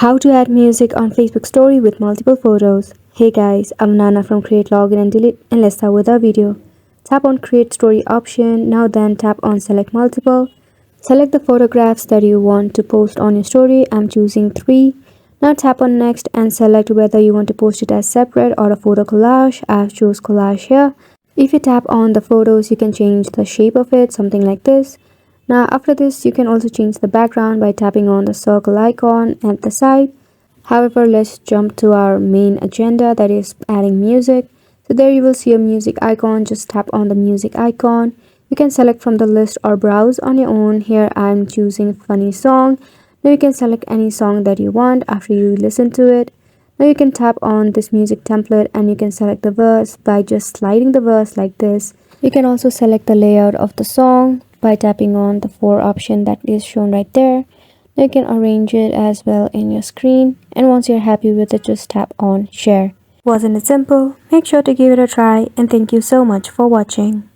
How to add music on Facebook story with multiple photos. Hey guys, I'm Nana from Create Login and Delete, and let's start with our video. Tap on Create Story option. Now then tap on Select Multiple. Select the photographs that you want to post on your story. I'm choosing 3. Now tap on Next and select whether you want to post it as separate or a photo collage. I've choose collage here. If you tap on the photos, you can change the shape of it, something like this. Now after this, you can also change the background by tapping on the circle icon at the side. However, let's jump to our main agenda, that is adding music. So there you will see a music icon. Just tap on the music icon. You can select from the list or browse on your own. Here I'm choosing funny song. Now you can select any song that you want after you listen to it. Now you can tap on this music template and you can select the verse by just sliding the verse like this. You can also select the layout of the song by tapping on the 4 option that is shown right there. Now you can arrange it as well in your screen, and once you're happy with it, just tap on share. Wasn't it simple? Make sure to give it a try, and thank you so much for watching.